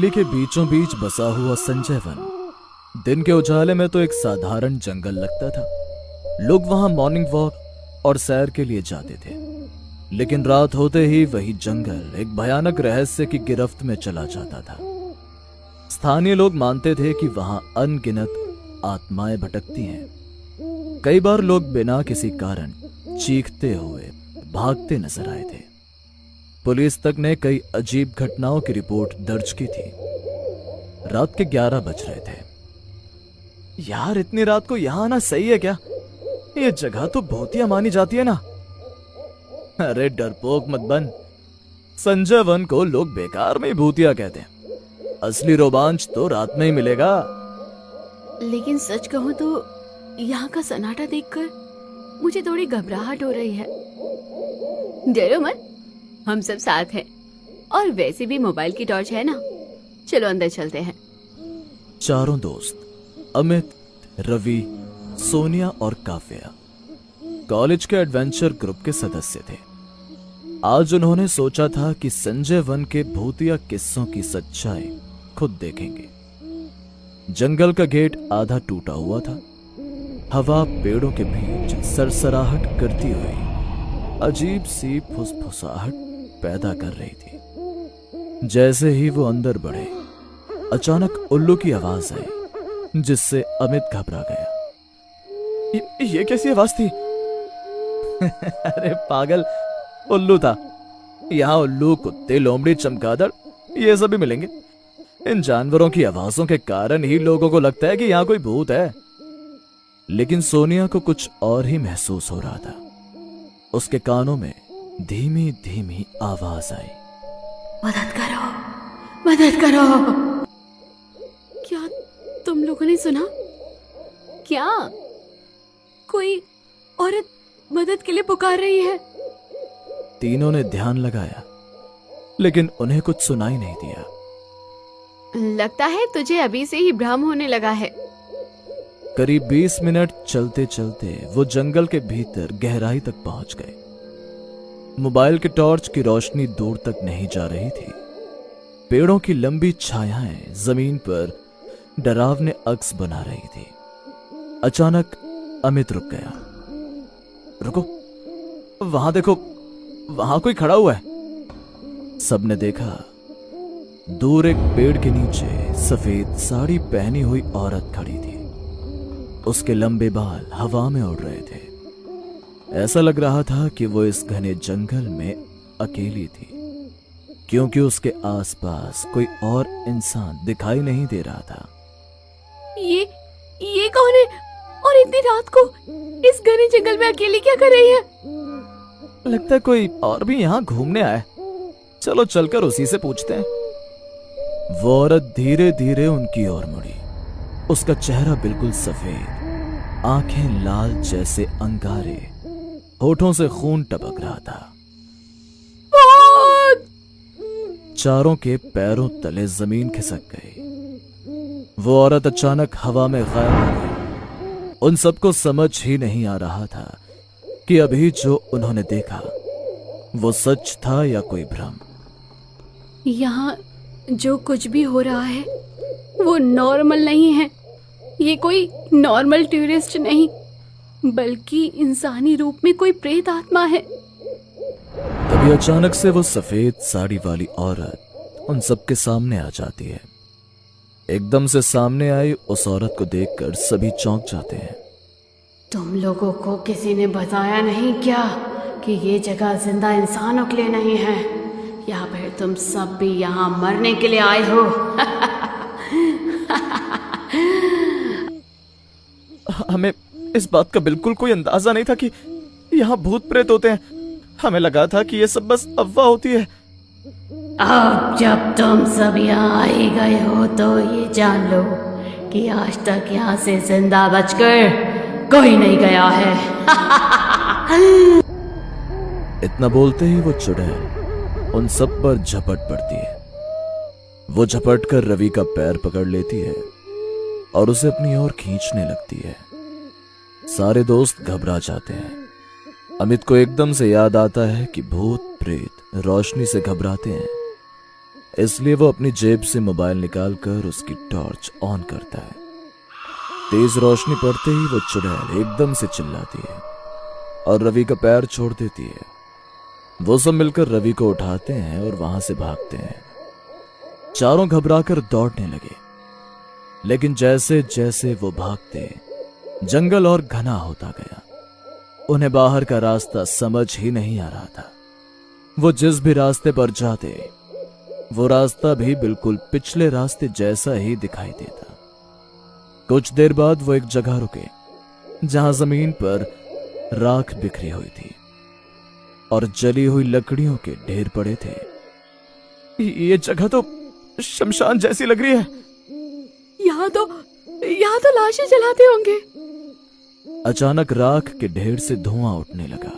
दिल्ली के बीचों बीच बसा हुआ संजय वन दिन के उजाले में तो एक साधारण जंगल लगता था। लोग वहां मॉर्निंग वॉक और सैर के लिए जाते थे, लेकिन रात होते ही वही जंगल एक भयानक रहस्य की गिरफ्त में चला जाता था। स्थानीय लोग मानते थे कि वहां अनगिनत आत्माएं भटकती हैं। कई बार लोग बिना किसी कारण चीखते हुए भागते नजर आए थे। पुलिस तक ने कई अजीब घटनाओं की रिपोर्ट दर्ज की थी। रात के 11 बज रहे थे। यार, इतनी रात को यहां आना सही है क्या? ये जगह तो भूतिया मानी जाती है ना। अरे डरपोक मत बन। संजय वन को लोग बेकार में ही भूतिया कहते हैं। असली रोमांच तो रात में ही मिलेगा। लेकिन सच कहूं तो यहाँ का सन्नाटा देखकर मुझे थोड़ी घबराहट हो रही है। डरो मत, हम सब साथ हैं। और वैसे भी मोबाइल की टॉर्च है ना। चलो अंदर चलते हैं। चारों दोस्त अमित, रवि, सोनिया और काव्या कॉलेज के एडवेंचर ग्रुप के सदस्य थे। आज उन्होंने सोचा था कि संजय वन के भूतिया किस्सों की सच्चाई खुद देखेंगे। जंगल का गेट आधा टूटा हुआ था। हवा पेड़ों के बीच सरसराहट करती हुई अजीब सी फुसफुसाहट पैदा कर रही थी। जैसे ही वो अंदर बढ़े, अचानक उल्लू की आवाज आई, जिससे अमित घबरा गया। ये कैसी आवाज थी? अरे पागल, उल्लू था। यहाँ उल्लू, कुत्ते, लोमड़ी, चमगादड़ ये सभी मिलेंगे। इन जानवरों की आवाजों के कारण ही लोगों को लगता है कि यहाँ कोई भूत है। लेकिन सोनिया को कुछ और ही महसूस हो रहा था। उसके कानों में धीमी धीमी आवाज आई, मदद करो, मदद करो। क्या तुम लोगों ने सुना? क्या कोई औरत मदद के लिए पुकार रही है? तीनों ने ध्यान लगाया, लेकिन उन्हें कुछ सुनाई नहीं दिया। लगता है तुझे अभी से ही भ्रम होने लगा है। करीब 20 मिनट चलते चलते वो जंगल के भीतर गहराई तक पहुंच गए। मोबाइल के टॉर्च की रोशनी दूर तक नहीं जा रही थी। पेड़ों की लंबी छायाएं जमीन पर डरावने अक्स बना रही थी। अचानक अमित रुक गया। रुको, वहां देखो, वहां कोई खड़ा हुआ है। सबने देखा। दूर एक पेड़ के नीचे सफेद साड़ी पहनी हुई औरत खड़ी थी। उसके लंबे बाल हवा में उड़ रहे थे। ऐसा लग रहा था कि वो इस घने जंगल में अकेली थी, क्योंकि उसके आसपास कोई और इंसान दिखाई नहीं दे रहा था। ये कौन है? और इतनी रात को इस घने जंगल में अकेली क्या कर रही है? लगता है कोई और भी यहाँ घूमने आया। चलो चलकर उसी से पूछते हैं। वो औरत धीरे धीरे उनकी ओर मुड़ी। उसका चेहरा बिल्कुल सफेद, आंखें लाल जैसे अंगारे, होठों से खून टपक रहा था। चारों के पैरों तले जमीन खिसक गई। वो औरत अचानक हवा में गायब हो गई। उन सबको समझ ही नहीं आ रहा था कि अभी जो उन्होंने देखा वो सच था या कोई भ्रम। यहाँ जो कुछ भी हो रहा है वो नॉर्मल नहीं है। ये कोई नॉर्मल टूरिस्ट नहीं, बल्कि इंसानी रूप में कोई प्रेत आत्मा है। तभी अचानक से वो सफेद साड़ी वाली औरत उन सबके सामने आ जाती है। एकदम से सामने आई उस औरत को देखकर सभी चौंक जाते हैं। तुम लोगों को किसी ने बताया नहीं क्या कि ये जगह जिंदा इंसानों के लिए नहीं है, या फिर तुम सब भी यहाँ मरने के लिए आए हो? हमें इस बात का बिल्कुल कोई अंदाजा नहीं था कि यहाँ भूत प्रेत होते हैं। हमें लगा था कि ये सब बस अफवाह होती है। अब जब तुम सब यहाँ आ ही गए हो तो ये जान लो कि आज तक यहाँ से जिंदा बचकर कोई नहीं गया है। इतना बोलते ही वो चुड़ैल उन सब पर झपट पड़ती है। वो झपट कर रवि का पैर पकड़ लेती है और उसे अपनी ओर खींचने लगती है। सारे दोस्त घबरा जाते हैं। अमित को एकदम से याद आता है कि भूत प्रेत रोशनी से घबराते हैं। इसलिए वो अपनी जेब से मोबाइल निकालकर उसकी टॉर्च ऑन करता है। तेज रोशनी पड़ते ही वो चुड़ैल एकदम से चिल्लाती है और रवि का पैर छोड़ देती है। वो सब मिलकर रवि को उठाते हैं और वहां से भागते हैं। चारों घबराकर दौड़ने लगे, लेकिन जैसे जैसे वो भागते जंगल और घना होता गया। उन्हें बाहर का रास्ता समझ ही नहीं आ रहा था। वो जिस भी रास्ते पर जाते वो रास्ता भी बिल्कुल पिछले रास्ते जैसा ही दिखाई देता। कुछ देर बाद वो एक जगह रुके जहां जमीन पर राख बिखरी हुई थी और जली हुई लकड़ियों के ढेर पड़े थे। ये जगह तो शमशान जैसी लग रही है। यहाँ तो लाशें जलाते होंगे। अचानक राख के ढेर से धुआं उठने लगा।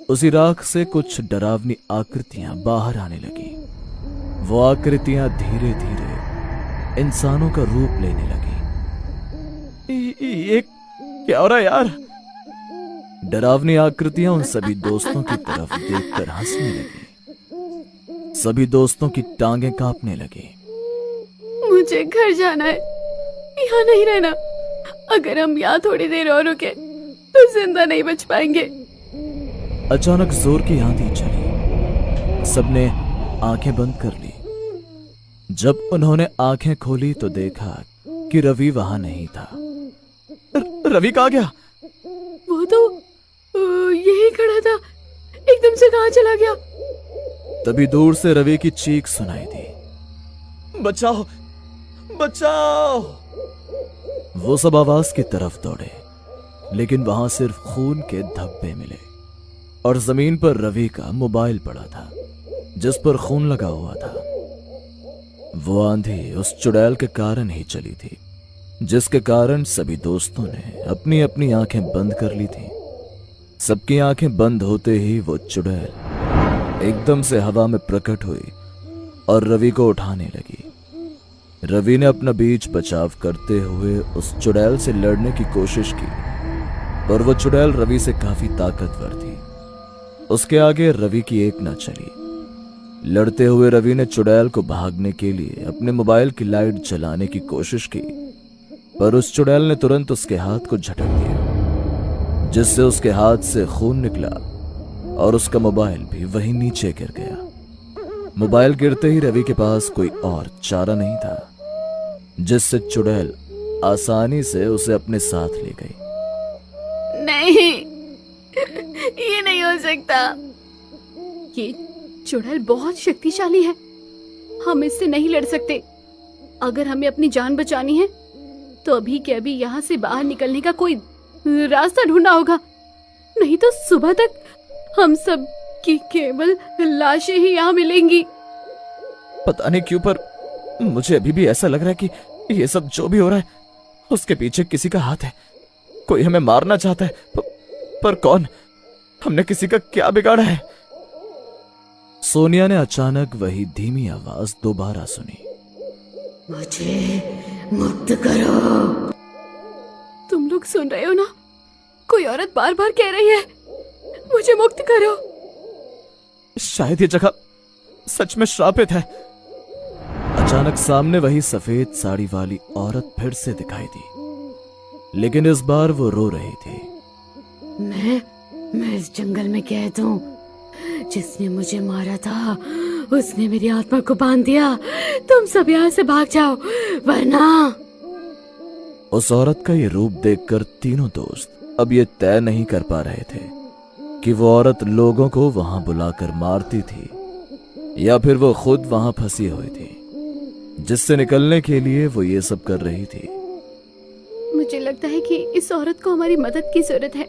उसी राख से कुछ डरावनी आकृतियां बाहर आने लगी। वो आकृतियां धीरे धीरे इंसानों का रूप लेने लगी। ये क्या हो रहा है यार? डरावनी आकृतियां उन सभी दोस्तों की तरफ देखकर हंसने लगी। सभी दोस्तों की टांगें कांपने लगी। मुझे घर जाना है, यहाँ नहीं रहना। अगर हम यहाँ थोड़ी देर और रुके तो जिंदा नहीं बच पाएंगे। अचानक जोर की आंधी चली। सबने आंखें बंद कर ली। जब उन्होंने आंखें खोली तो देखा कि रवि वहां नहीं था। रवि कहाँ गया? वो तो यही खड़ा था, एकदम से कहाँ चला गया? तभी दूर से रवि की चीख सुनाई दी, बचाओ बचाओ। वो सब आवाज की तरफ दौड़े, लेकिन वहां सिर्फ खून के धब्बे मिले और जमीन पर रवि का मोबाइल पड़ा था जिस पर खून लगा हुआ था। वो आंधी उस चुड़ैल के कारण ही चली थी, जिसके कारण सभी दोस्तों ने अपनी अपनी आंखें बंद कर ली थी। सबकी आंखें बंद होते ही वो चुड़ैल एकदम से हवा में प्रकट हुई और रवि को उठाने लगी। रवि ने अपना बीच बचाव करते हुए उस चुड़ैल से लड़ने की कोशिश की, पर वो चुड़ैल रवि से काफी ताकतवर थी। उसके आगे रवि की एक न चली। लड़ते हुए रवि ने चुड़ैल को भागने के लिए अपने मोबाइल की लाइट जलाने की कोशिश की, पर उस चुड़ैल ने तुरंत उसके हाथ को झटक दिया, जिससे उसके हाथ से खून निकला और उसका मोबाइल भी वहीं नीचे गिर गया। मोबाइल गिरते ही रवि के पास कोई और चारा नहीं था, जिससे चुड़ैल आसानी से उसे अपने साथ ले गई। नहीं, ये नहीं हो सकता। ये चुड़ैल बहुत शक्तिशाली है, हम इससे नहीं लड़ सकते। अगर हमें अपनी जान बचानी है तो अभी के अभी यहाँ से बाहर निकलने का कोई रास्ता ढूंढना होगा, नहीं तो सुबह तक हम सब की केवल लाशें ही यहाँ मिलेंगी। पता नहीं क्यों, पर मुझे अभी भी ऐसा लग रहा है कि ये सब जो भी हो रहा है उसके पीछे किसी का हाथ है। कोई हमें मारना चाहता है, पर कौन? हमने किसी का क्या बिगाड़ा है? सोनिया ने अचानक वही धीमी आवाज दोबारा सुनी, मुझे मुक्त करो। तुम लोग सुन रहे हो ना? कोई औरत बार बार कह रही है, मुझे मुक्त करो। शायद ये जगह सच में श्रापित है। अचानक सामने वही सफेद साड़ी वाली औरत फिर से दिखाई दी, लेकिन इस बार वो रो रही थी। मैं इस जंगल में कैद हूँ। जिसने मुझे मारा था उसने मेरी आत्मा को बांध दिया। तुम सब यहाँ से भाग जाओ, वरना। उस औरत का ये रूप देखकर तीनों दोस्त अब ये तय नहीं कर पा रहे थे कि वो औरत लोगों को वहां बुलाकर मारती थी या फिर वो खुद वहां फंसी हुई थी, जिससे निकलने के लिए वो ये सब कर रही थी। मुझे लगता है कि इस औरत को हमारी मदद की जरूरत है।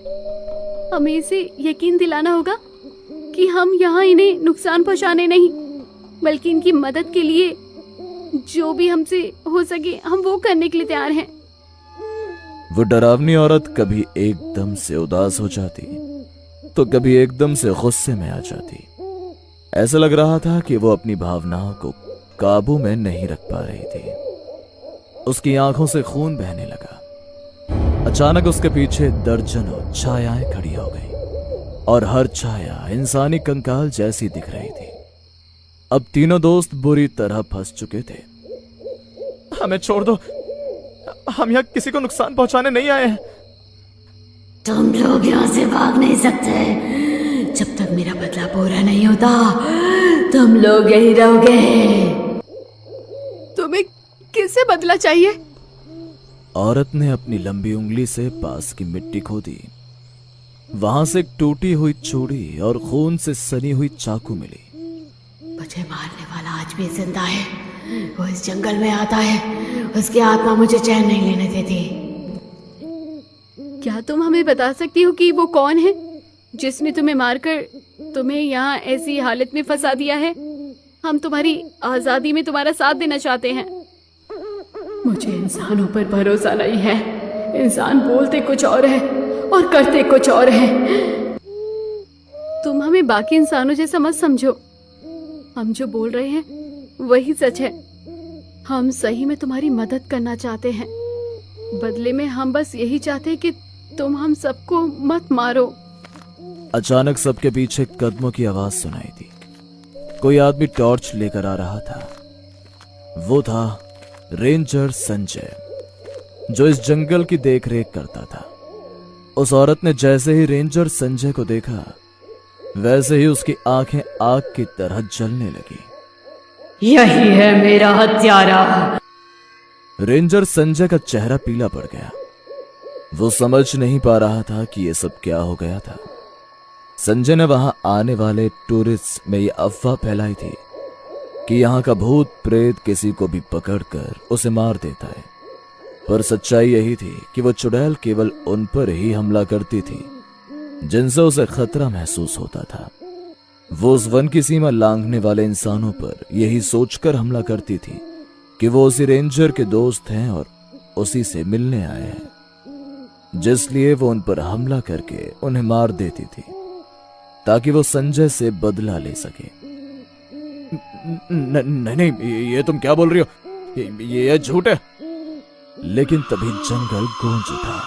हमें इसे यकीन दिलाना होगा कि हम यहाँ इन्हें नुकसान पहुँचाने नहीं, बल्कि इनकी मदद के लिए जो भी हमसे हो सके हम वो करने के लिए तैयार हैं। वो डरावनी औरत कभी एकदम से उदास हो जाती तो कभी एकदम से गुस्से में आ जाती। ऐसा लग रहा था कि वो अपनी भावनाओं को काबू में नहीं रख पा रही थी। उसकी आंखों से खून बहने लगा। अचानक उसके पीछे दर्जनों छायाएं खड़ी हो गई और हर छाया इंसानी कंकाल जैसी दिख रही थी। अब तीनों दोस्त बुरी तरह फंस चुके थे। हमें छोड़ दो, हम यहाँ किसी को नुकसान पहुंचाने नहीं आए हैं। तुम लोग यहाँ से भाग नहीं सकते। जब तक मेरा बदला पूरा नहीं होता तुम लोग यही रहोगे। तुम्हें किससे बदला चाहिए? औरत ने अपनी लंबी उंगली से पास की मिट्टी खोदी। वहां से एक टूटी हुई चूड़ी और खून से सनी हुई चाकू मिली। मुझे मारने वाला आज भी जिंदा है। वो इस जंगल में आता है, उसकी आत्मा मुझे चैन नहीं लेने देती। क्या तुम हमें बता सकती हो कि वो कौन है जिसने तुम्हें मारकर तुम्हें यहाँ ऐसी हालत में फंसा दिया है? हम तुम्हारी आजादी में तुम्हारा साथ देना चाहते हैं। मुझे इंसानों पर भरोसा नहीं है। इंसान बोलते कुछ और है और करते कुछ और है। तुम हमें बाकी इंसानों जैसा मत समझो। हम जो बोल रहे हैं वही सच है। हम सही में तुम्हारी मदद करना चाहते हैं। बदले में हम बस यही चाहते हैं कि तुम हम सबको मत मारो। अचानक सबके पीछे कदमों की आवाज सुनाई दी। कोई आदमी टॉर्च लेकर आ रहा था। वो था रेंजर संजय, जो इस जंगल की देखरेख करता था। उस औरत ने जैसे ही रेंजर संजय को देखा, वैसे ही उसकी आंखें आग की तरह जलने लगी। यही है मेरा हत्यारा। रेंजर संजय का चेहरा पीला पड़ गया। वो समझ नहीं पा रहा था कि ये सब क्या हो गया था। संजय ने वहां आने वाले टूरिस्ट में ये अफवाह फैलाई थी कि यहाँ का भूत प्रेत किसी को भी पकड़कर उसे मार देता है, पर सच्चाई यही थी कि वो चुड़ैल केवल उन पर ही हमला करती थी जिनसे उसे खतरा महसूस होता था। वो उस वन की सीमा लांघने वाले इंसानों पर यही सोचकर हमला करती थी कि वो उसी रेंजर के दोस्त हैं और उसी से मिलने आए हैं, जिसलिए वो उन पर हमला करके उन्हें मार देती थी ताकि वो संजय से बदला ले सके। नहीं, ये तुम क्या बोल रही हो? ये झूठ है। लेकिन तभी जंगल गूंज उठा।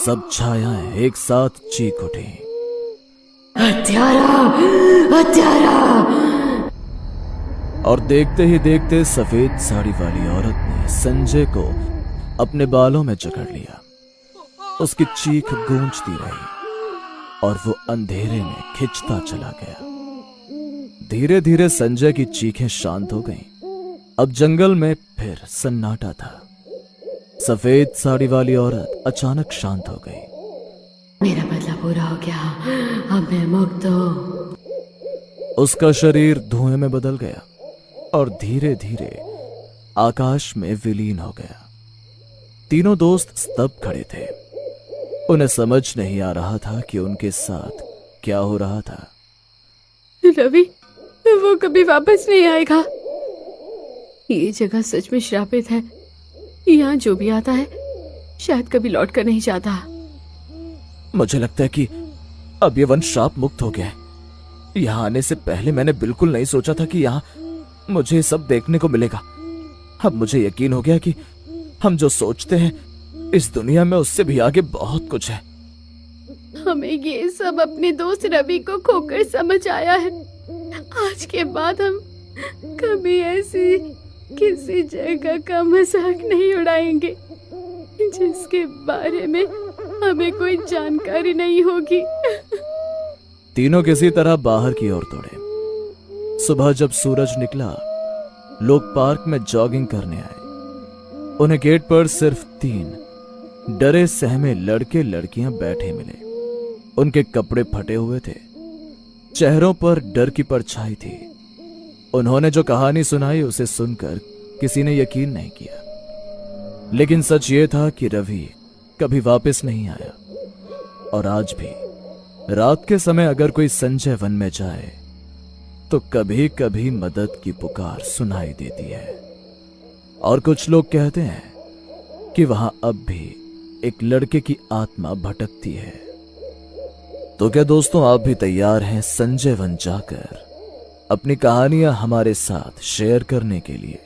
सब छायाएं एक साथ चीख उठी। हत्यारा, हत्यारा। और देखते ही देखते सफेद साड़ी वाली औरत ने संजय को अपने बालों में जकड़ लिया। उसकी चीख गूंजती रही और वो अंधेरे में खिंचता चला गया। धीरे धीरे संजय की चीखें शांत हो गईं। अब जंगल में फिर सन्नाटा था। सफेद साड़ी वाली औरत अचानक शांत हो गई। मेरा बदला पूरा हो गया, अब मैं मुक्त हूं। उसका शरीर धुएं में बदल गया और धीरे धीरे आकाश में विलीन हो गया। तीनों दोस्त स्तब्ध खड़े थे। उन्हें समझ नहीं आ रहा था कि उनके साथ क्या हो रहा था। रवि, वो कभी वापस नहीं आएगा। ये जगह सच में श्रापित है। यहाँ जो भी आता है शायद कभी लौट कर नहीं जाता। मुझे लगता है कि अब ये वन श्राप मुक्त हो गया है। यहाँ आने से पहले मैंने बिल्कुल नहीं सोचा था कि यहाँ मुझे सब देखने को मिलेगा। अब मुझे यकीन हो गया कि हम जो सोचते हैं इस दुनिया में उससे भी आगे बहुत कुछ है। हमें ये सब अपने दोस्त रवि को खोकर समझ आया है। आज के बाद हम कभी ऐसी किसी जगह का मजाक नहीं उड़ाएंगे जिसके बारे में हमें कोई जानकारी नहीं होगी। तीनों किसी तरह बाहर की ओर दौड़े। सुबह जब सूरज निकला, लोग पार्क में जॉगिंग करने आए। उन्हें गेट पर सिर्फ 3 डरे सहमे लड़के लड़कियां बैठे मिले। उनके कपड़े फटे हुए थे, चेहरों पर डर की परछाई थी। उन्होंने जो कहानी सुनाई उसे सुनकर किसी ने यकीन नहीं किया, लेकिन सच ये था कि रवि कभी वापस नहीं आया। और आज भी रात के समय अगर कोई संजय वन में जाए तो कभी कभी मदद की पुकार सुनाई देती है। और कुछ लोग कहते हैं कि वहां अब भी एक लड़के की आत्मा भटकती है। तो क्या दोस्तों, आप भी तैयार हैं संजय वन जाकर अपनी कहानियां हमारे साथ शेयर करने के लिए?